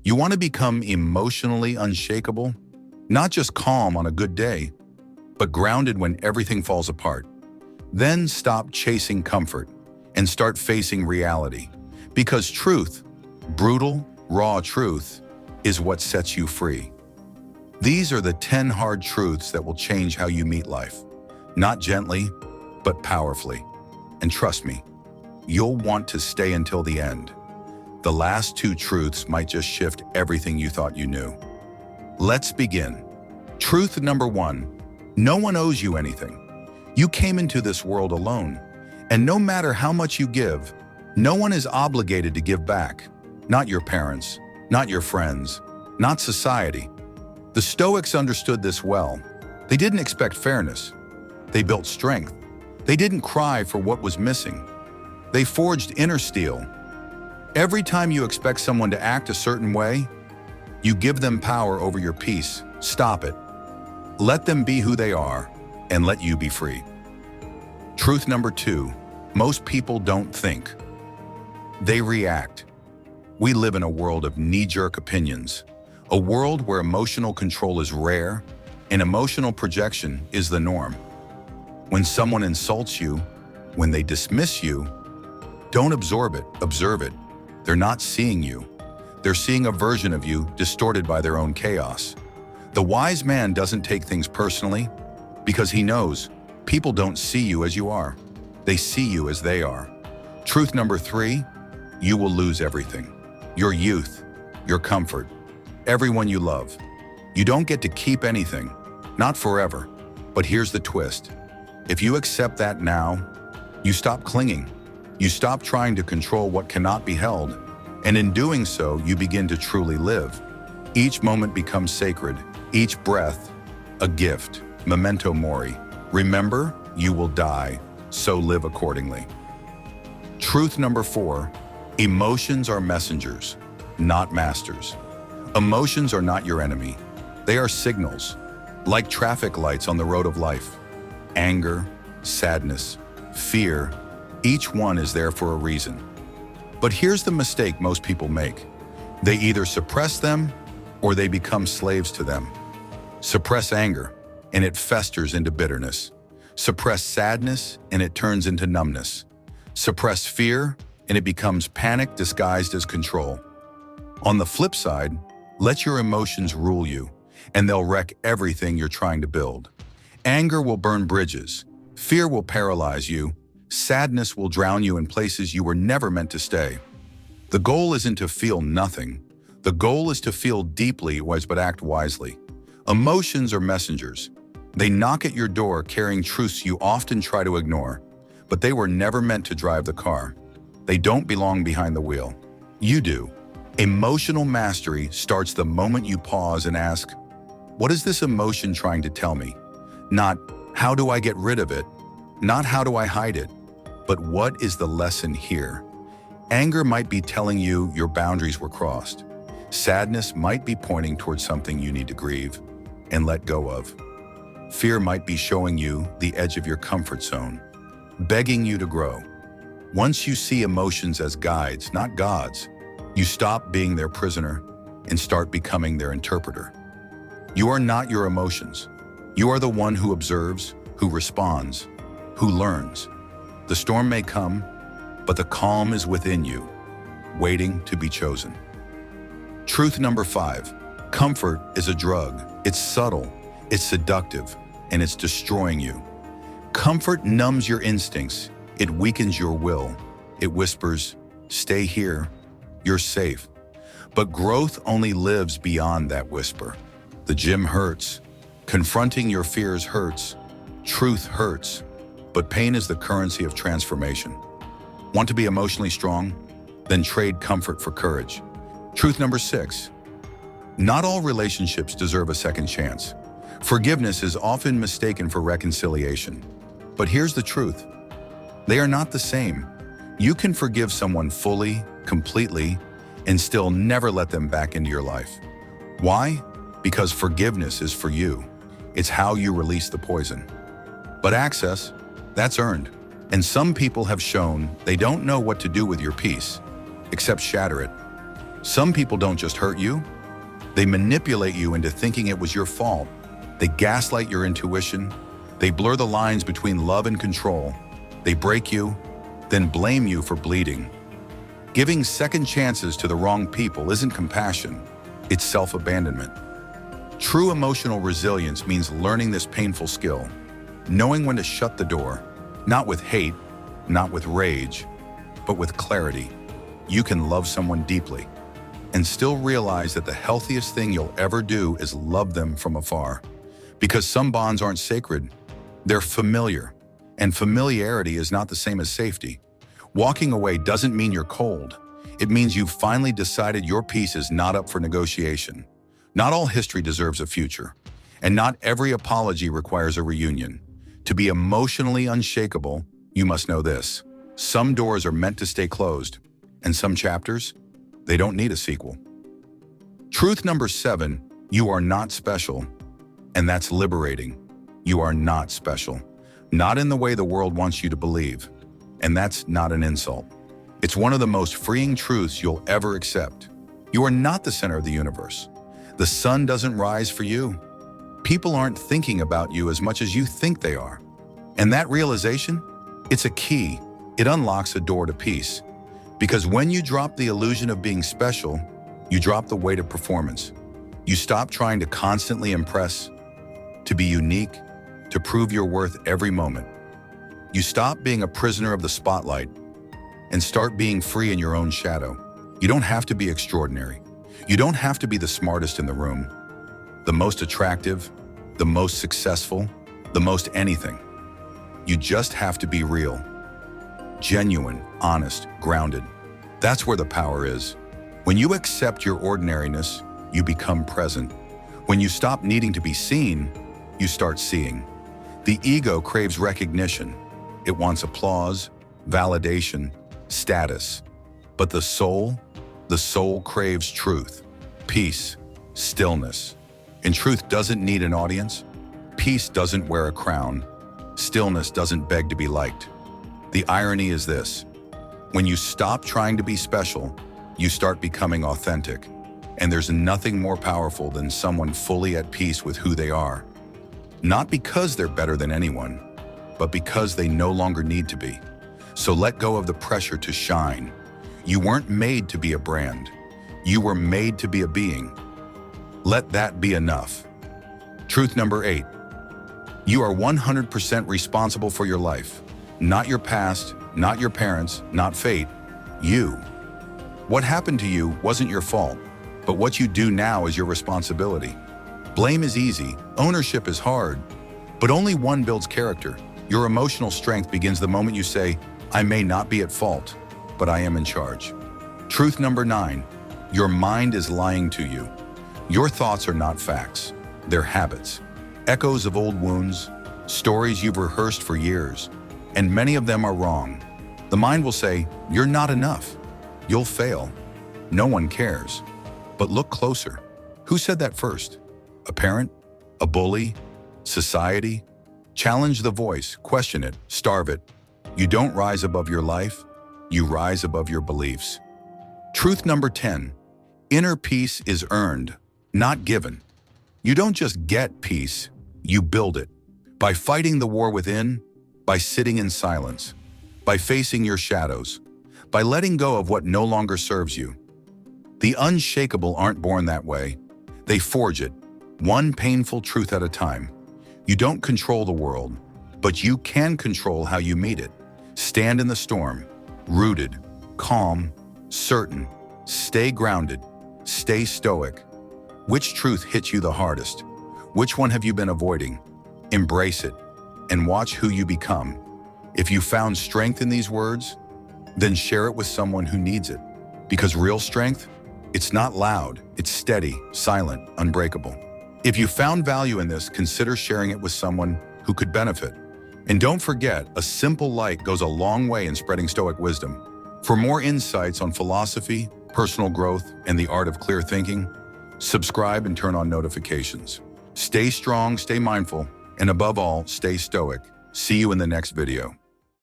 You want to become emotionally unshakable? Not just calm on a good day, but grounded when everything falls apart. Then stop chasing comfort and start facing reality. Because truth, brutal, raw truth, is what sets you free. These are the 10 hard truths that will change how you meet life. Not gently, but powerfully. And trust me, you'll want to stay until the end. The last 2 truths might just shift everything you thought you knew. Let's begin. Truth number 1, no one owes you anything. You came into this world alone, and no matter how much you give, no one is obligated to give back. Not your parents, not your friends, not society. The Stoics understood this well. They didn't expect fairness. They built strength. They didn't cry for what was missing. They forged inner steel. Every time you expect someone to act a certain way, you give them power over your peace. Stop it. Let them be who they are, and let you be free. Truth number 2, most people don't think. They react. We live in a world of knee-jerk opinions, a world where emotional control is rare and emotional projection is the norm. When someone insults you, when they dismiss you, don't absorb it, observe it. They're not seeing you. They're seeing a version of you distorted by their own chaos. The wise man doesn't take things personally because he knows people don't see you as you are. They see you as they are. Truth number 3, you will lose everything. Your youth, your comfort, everyone you love. You don't get to keep anything, not forever. But here's the twist. If you accept that now, you stop clinging. You stop trying to control what cannot be held. And in doing so, you begin to truly live. Each moment becomes sacred. Each breath, a gift. Memento mori. Remember, you will die, so live accordingly. Truth number 4, emotions are messengers, not masters. Emotions are not your enemy. They are signals, like traffic lights on the road of life. Anger, sadness, fear, each one is there for a reason. But here's the mistake most people make. They either suppress them or they become slaves to them. Suppress anger, and it festers into bitterness. Suppress sadness, and it turns into numbness. Suppress fear, and it becomes panic disguised as control. On the flip side, let your emotions rule you, and they'll wreck everything you're trying to build. Anger will burn bridges. Fear will paralyze you. Sadness will drown you in places you were never meant to stay. The goal isn't to feel nothing. The goal is to feel deeply but act wisely. Emotions are messengers. They knock at your door carrying truths you often try to ignore, but they were never meant to drive the car. They don't belong behind the wheel. You do. Emotional mastery starts the moment you pause and ask, what is this emotion trying to tell me? Not, how do I get rid of it? Not, how do I hide it? But what is the lesson here? Anger might be telling you your boundaries were crossed. Sadness might be pointing towards something you need to grieve and let go of. Fear might be showing you the edge of your comfort zone, begging you to grow. Once you see emotions as guides, not gods, you stop being their prisoner and start becoming their interpreter. You are not your emotions. You are the one who observes, who responds, who learns. The storm may come, but the calm is within you, waiting to be chosen. Truth number 5, comfort is a drug. It's subtle, it's seductive, and it's destroying you. Comfort numbs your instincts. It weakens your will. It whispers, stay here, you're safe. But growth only lives beyond that whisper. The gym hurts. Confronting your fears hurts. Truth hurts. But pain is the currency of transformation. Want to be emotionally strong? Then trade comfort for courage. Truth number 6, not all relationships deserve a second chance. Forgiveness is often mistaken for reconciliation. But here's the truth. They are not the same. You can forgive someone fully, completely, and still never let them back into your life. Why? Because forgiveness is for you. It's how you release the poison. But access, that's earned. And some people have shown they don't know what to do with your peace, except shatter it. Some people don't just hurt you, they manipulate you into thinking it was your fault. They gaslight your intuition. They blur the lines between love and control. They break you, then blame you for bleeding. Giving second chances to the wrong people isn't compassion, it's self-abandonment. True emotional resilience means learning this painful skill, knowing when to shut the door, not with hate, not with rage, but with clarity. You can love someone deeply and still realize that the healthiest thing you'll ever do is love them from afar. Because some bonds aren't sacred, they're familiar, and familiarity is not the same as safety. Walking away doesn't mean you're cold. It means you've finally decided your peace is not up for negotiation. Not all history deserves a future, and not every apology requires a reunion. To be emotionally unshakable, you must know this: some doors are meant to stay closed, and some chapters, they don't need a sequel. Truth number 7, you are not special, and that's liberating. You are not special, not in the way the world wants you to believe, and that's not an insult. It's one of the most freeing truths you'll ever accept. You are not the center of the universe. The sun doesn't rise for you. People aren't thinking about you as much as you think they are. And that realization, it's a key. It unlocks a door to peace. Because when you drop the illusion of being special, you drop the weight of performance. You stop trying to constantly impress, to be unique, to prove your worth every moment. You stop being a prisoner of the spotlight and start being free in your own shadow. You don't have to be extraordinary. You don't have to be the smartest in the room, the most attractive, the most successful, the most anything. You just have to be real, genuine, honest, grounded. That's where the power is. When you accept your ordinariness, you become present. When you stop needing to be seen, you start seeing. The ego craves recognition. It wants applause, validation, status. But the soul craves truth, peace, stillness. And truth doesn't need an audience. Peace doesn't wear a crown. Stillness doesn't beg to be liked. The irony is this: when you stop trying to be special, you start becoming authentic. And there's nothing more powerful than someone fully at peace with who they are. Not because they're better than anyone, but because they no longer need to be. So let go of the pressure to shine. You weren't made to be a brand. You were made to be a being. Let that be enough. Truth number 8. You are 100% responsible for your life. Not your past, not your parents, not fate. You. What happened to you wasn't your fault, but what you do now is your responsibility. Blame is easy, ownership is hard, but only one builds character. Your emotional strength begins the moment you say, I may not be at fault, but I am in charge. Truth number 9. Your mind is lying to you. Your thoughts are not facts, they're habits. Echoes of old wounds, stories you've rehearsed for years, and many of them are wrong. The mind will say, you're not enough. You'll fail. No one cares. But look closer. Who said that first? A parent? A bully? Society? Challenge the voice, question it, starve it. You don't rise above your life, you rise above your beliefs. Truth number 10. Inner peace is earned, not given. You don't just get peace, you build it. By fighting the war within, by sitting in silence, by facing your shadows, by letting go of what no longer serves you. The unshakable aren't born that way. They forge it, one painful truth at a time. You don't control the world, but you can control how you meet it. Stand in the storm, rooted, calm, certain. Stay grounded, stay stoic. Which truth hits you the hardest? Which one have you been avoiding? Embrace it and watch who you become. If you found strength in these words, then share it with someone who needs it. Because real strength, it's not loud, it's steady, silent, unbreakable. If you found value in this, consider sharing it with someone who could benefit. And don't forget, a simple like goes a long way in spreading Stoic wisdom. For more insights on philosophy, personal growth, and the art of clear thinking, subscribe and turn on notifications. Stay strong, stay mindful, and above all, stay stoic. See you in the next video.